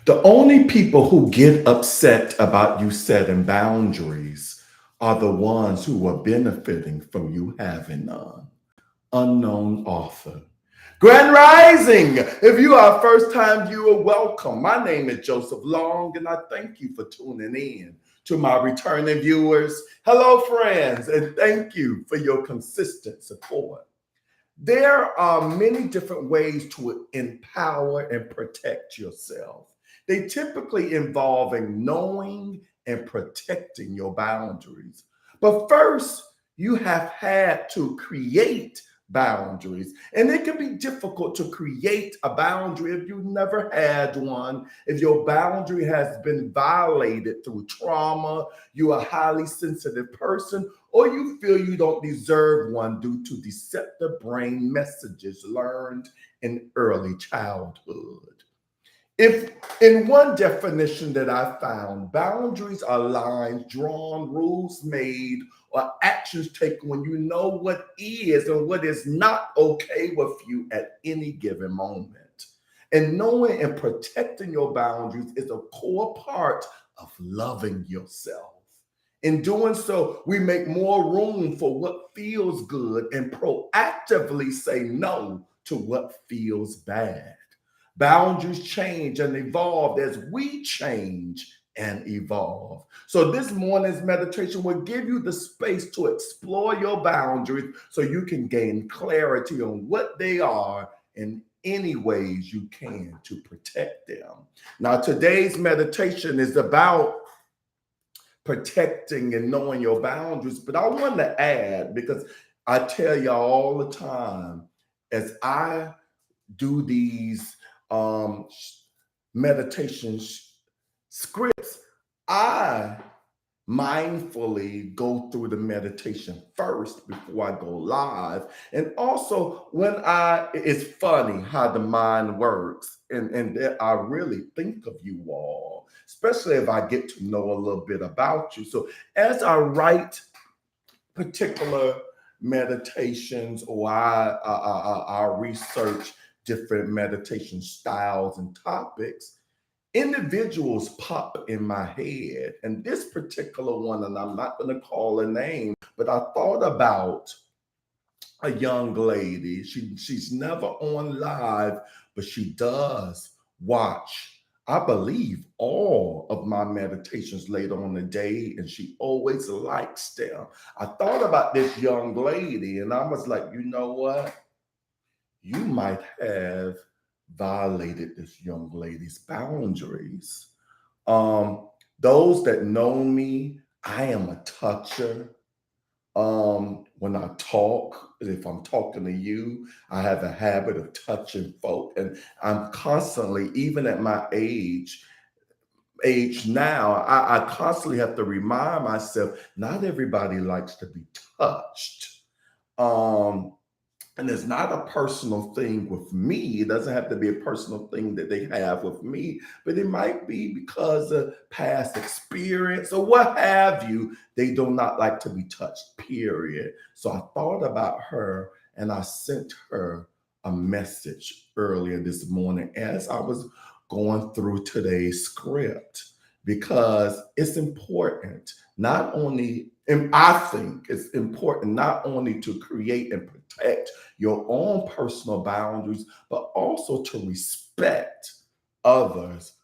The only people who get upset about you setting boundaries are the ones who are benefiting from you having none. Unknown author. Grand Rising! If you are a first time viewer, welcome. My name is Joseph Long, and I thank you for tuning in. To my returning viewers, hello, friends, and thank you for your consistent support. There are many different ways to empower and protect yourself. They typically involving knowing and protecting your boundaries. But first, you have had to create boundaries. And it can be difficult to create a boundary if you never had one, if your boundary has been violated through trauma, you're a highly sensitive person, or you feel you don't deserve one due to deceptive brain messages learned in early childhood. If in one definition that I found, boundaries are lines drawn, rules made, or actions taken when you know what is and what is not okay with you at any given moment. And knowing and protecting your boundaries is a core part of loving yourself. In doing so, we make more room for what feels good and proactively say no to what feels bad. Boundaries change and evolve as we change and evolve. So, this morning's meditation will give you the space to explore your boundaries so you can gain clarity on what they are and any ways you can to protect them. Now, today's meditation is about protecting and knowing your boundaries. But I want to add, because I tell y'all all the time, as I do these um, meditation scripts, I mindfully go through the meditation first before I go live. And also it's funny how the mind works. And that I really think of you all, especially if I get to know a little bit about you. So as I write particular meditations or I research different meditation styles and topics, individuals pop in my head. And this particular one, and I'm not going to call a name, but I thought about a young lady. She's never on live, but she does watch, I believe, all of my meditations later on the day, and she always likes them. I thought about this young lady, and I was like, you know what? You might have violated this young lady's boundaries. Um, those that know me, I am a toucher. When I talk, if I'm talking to you, I have a habit of touching folk, and I'm constantly, even at my age now, I constantly have to remind myself, not everybody likes to be touched. Um, and it's not a personal thing with me. It doesn't have to be a personal thing that they have with me, but it might be because of past experience or what have you. They do not like to be touched, period. So I thought about her and I sent her a message earlier this morning as I was going through today's script, because it's important not only, and I think it's important not only to create and protect your own personal boundaries, but also to respect others'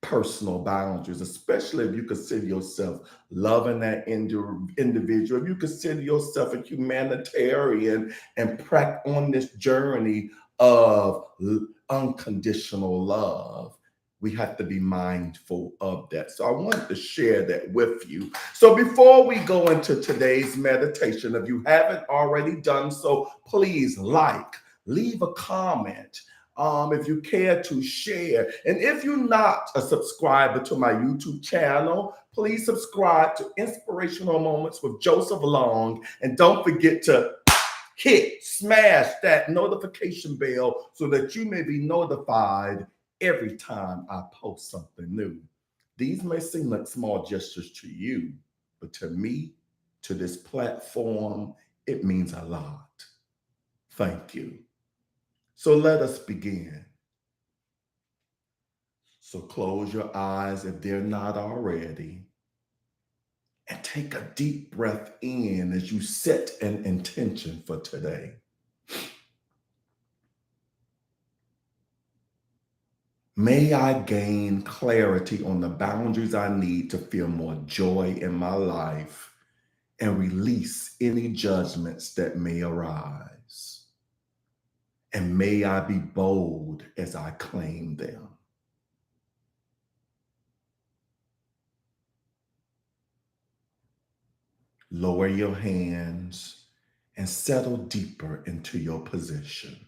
personal boundaries, especially if you consider yourself loving that individual, if you consider yourself a humanitarian and on this journey of unconditional love. We have to be mindful of that. So I wanted to share that with you. So before we go into today's meditation, if you haven't already done so, please leave a comment. If you care to share. And if you're not a subscriber to my YouTube channel, please subscribe to Inspirational Moments with Joseph Long. And don't forget to smash that notification bell so that you may be notified every time I post something new. These may seem like small gestures to you, but to me, to this platform, it means a lot. Thank you. So let us begin. So close your eyes if they're not already, and take a deep breath in as you set an intention for today. May I gain clarity on the boundaries I need to feel more joy in my life and release any judgments that may arise. And may I be bold as I claim them. Lower your hands and settle deeper into your position,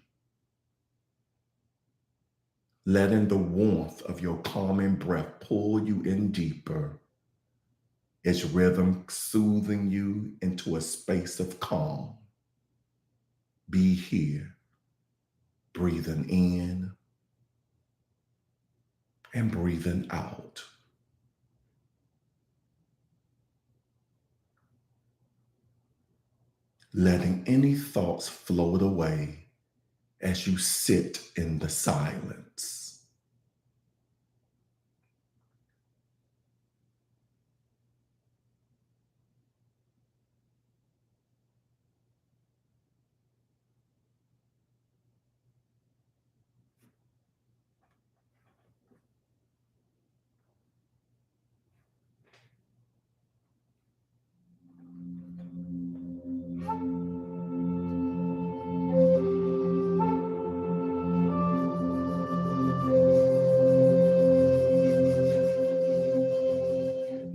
letting the warmth of your calming breath pull you in deeper, its rhythm soothing you into a space of calm. Be here, breathing in and breathing out. Letting any thoughts float away as you sit in the silence.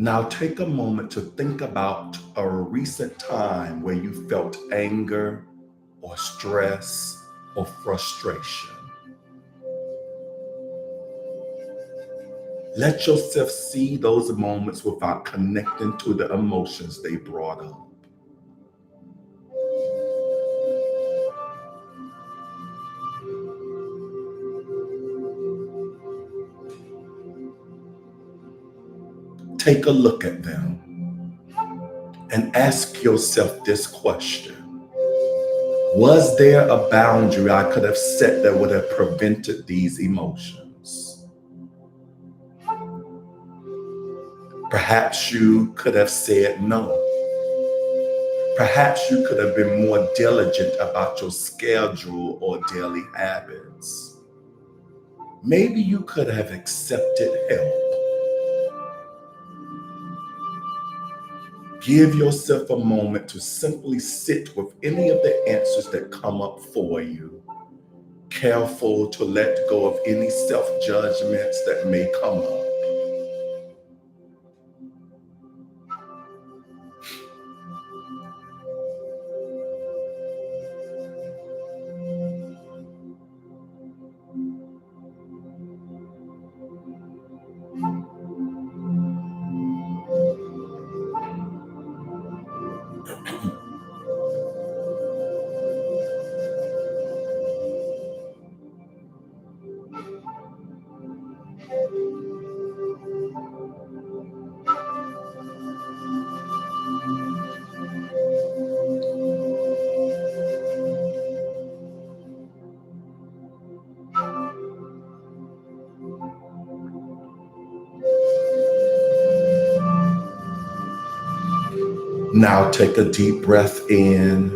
Now take a moment to think about a recent time where you felt anger or stress or frustration. Let yourself see those moments without connecting to the emotions they brought up. Take a look at them and ask yourself this question. Was there a boundary I could have set that would have prevented these emotions? Perhaps you could have said no. Perhaps you could have been more diligent about your schedule or daily habits. Maybe you could have accepted help. Give yourself a moment to simply sit with any of the answers that come up for you, careful to let go of any self-judgments that may come up. Now take a deep breath in,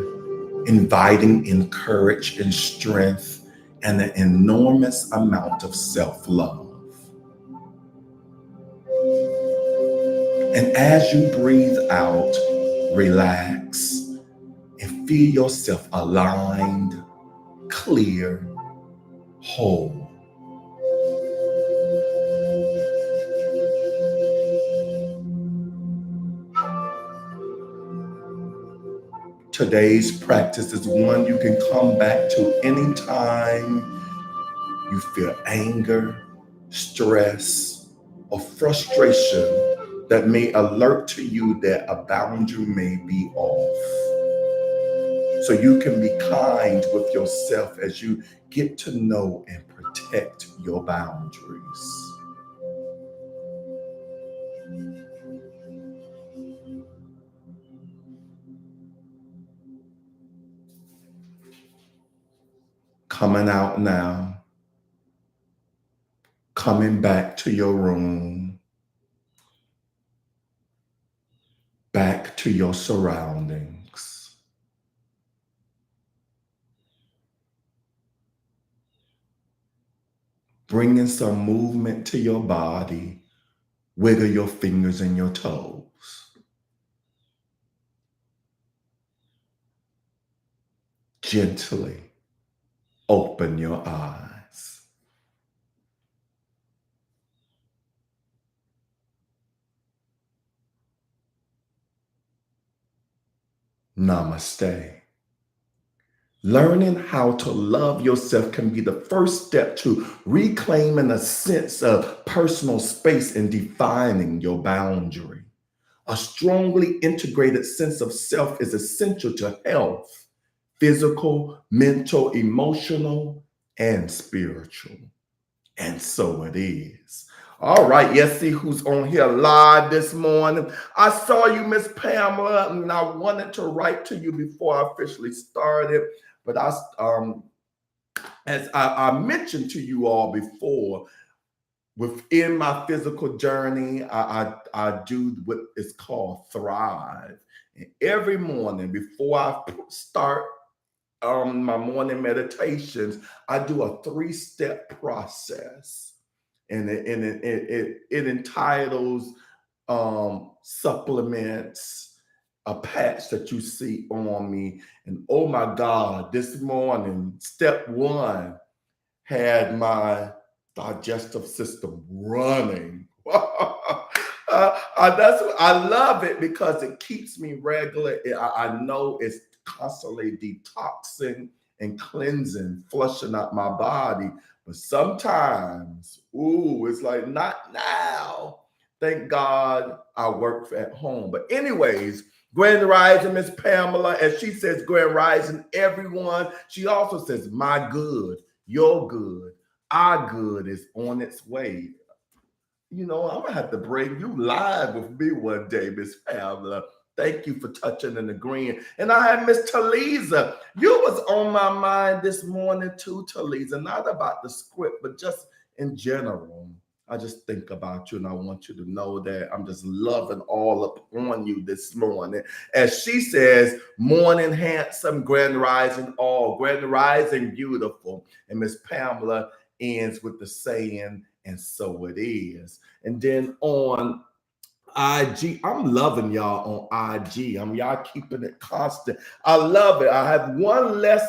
inviting in courage and strength and an enormous amount of self-love. And as you breathe out, relax and feel yourself aligned, clear, whole. Today's practice is one you can come back to anytime you feel anger, stress, or frustration that may alert to you that a boundary may be off. So you can be kind with yourself as you get to know and protect your boundaries. Coming out now, coming back to your room, back to your surroundings. Bringing some movement to your body. Wiggle your fingers and your toes. Gently open your eyes. Namaste. Learning how to love yourself can be the first step to reclaiming a sense of personal space and defining your boundary. A strongly integrated sense of self is essential to health, physical, mental, emotional, and spiritual. And so it is. All right, yes, see who's on here live this morning. I saw you, Miss Pamela, and I wanted to write to you before I officially started, but as I mentioned to you all before, within my physical journey, I do what is called Thrive. And every morning before I start my morning meditations, I do a 3-step process, and it entitles supplements, a patch that you see on me. And oh my God, this morning, step 1 had my digestive system running. I love it because it keeps me regular. I know it's constantly detoxing and cleansing, flushing out my body. But sometimes, ooh, it's like, not now. Thank God I work at home. But anyways, Grand Rising, Miss Pamela, as she says, Grand Rising, everyone. She also says, my good, your good, our good is on its way. You know, I'm gonna have to bring you live with me one day, Miss Pamela. Thank you for touching and agreeing. And I had Miss Talisa. You was on my mind this morning too, Talisa. Not about the script, but just in general. I just think about you, and I want you to know that I'm just loving all up on you this morning. As she says, morning handsome, grand rising all, grand rising beautiful. And Miss Pamela ends with the saying, and so it is. And then on IG, I'm loving y'all on IG. Y'all keeping it constant. I love it. I have one less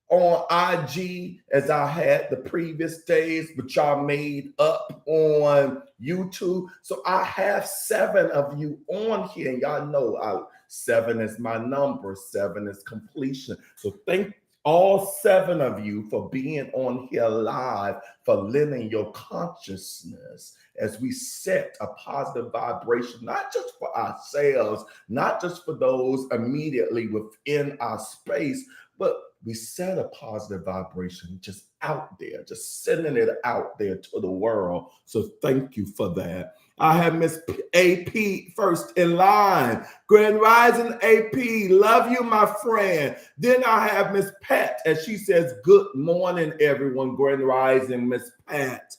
on IG as I had the previous days, but y'all made up on YouTube. So I have 7 of you on here, and y'all know 7 is my number. 7 is completion. So thank all 7 of you for being on here live, for lending your consciousness as we set a positive vibration, not just for ourselves, not just for those immediately within our space, but we set a positive vibration just out there, just sending it out there to the world. So thank you for that. I have Miss AP first in line. Grand Rising AP, love you, my friend. Then I have Miss Pat, as she says, good morning, everyone. Grand Rising, Miss Pat.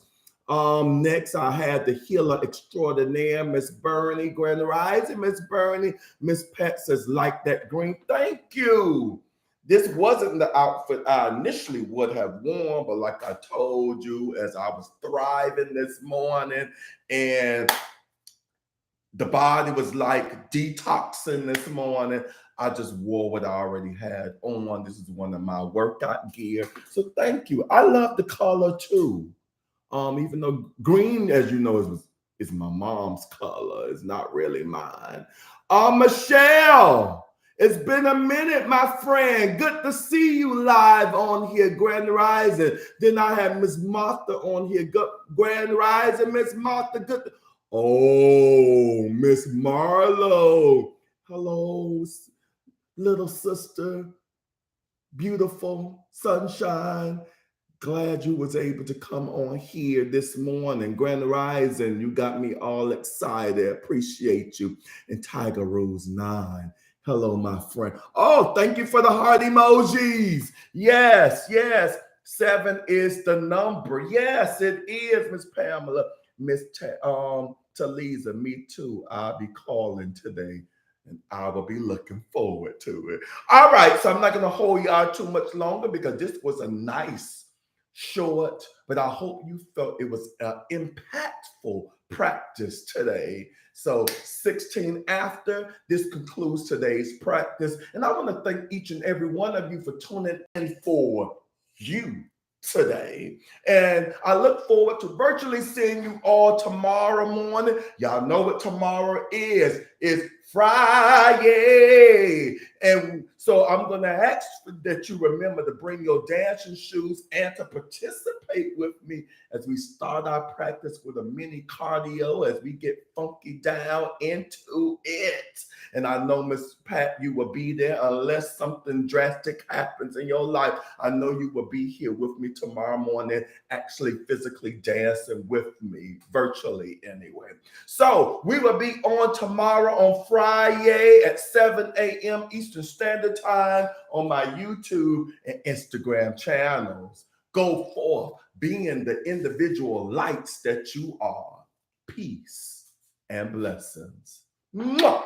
Next, I had the healer extraordinaire, Miss Bernie. Grand Rising, Miss Bernie. Miss Pat says, like that green. Thank you. This wasn't the outfit I initially would have worn, but like I told you, as I was thriving this morning and the body was like detoxing this morning, I just wore what I already had on. This is one of my workout gear. So thank you. I love the color too. Even though green, as you know, is my mom's color. It's not really mine. Michelle. It's been a minute, my friend. Good to see you live on here, Grand Rising. Then I have Miss Martha on here. Good, Grand Rising, Miss Martha. Good. Oh, Miss Marlo. Hello, little sister. Beautiful sunshine. Glad you was able to come on here this morning. Grand Rising, you got me all excited. Appreciate you. And Tiger Rose 9. Hello, my friend. Oh, thank you for the heart emojis. Yes, yes. 7 is the number. Yes, it is, Miss Pamela. Talisa, me too. I'll be calling today and I will be looking forward to it. All right, so I'm not going to hold y'all too much longer because this was a nice, short, but I hope you felt it was an impactful practice today. So 16 after, this concludes today's practice. And I want to thank each and every one of you for tuning in for you today. And I look forward to virtually seeing you all tomorrow morning. Y'all know what tomorrow is. It's Friday. And so I'm going to ask that you remember to bring your dancing shoes and to participate with me as we start our practice with a mini cardio as we get funky down into it. And I know, Miss Pat, you will be there unless something drastic happens in your life. I know you will be here with me tomorrow morning, actually physically dancing with me, virtually anyway. So we will be on tomorrow on Friday at 7 a.m. Eastern Standard Time on my YouTube and Instagram channels. Go forth being the individual lights that you are. Peace and blessings. Mwah!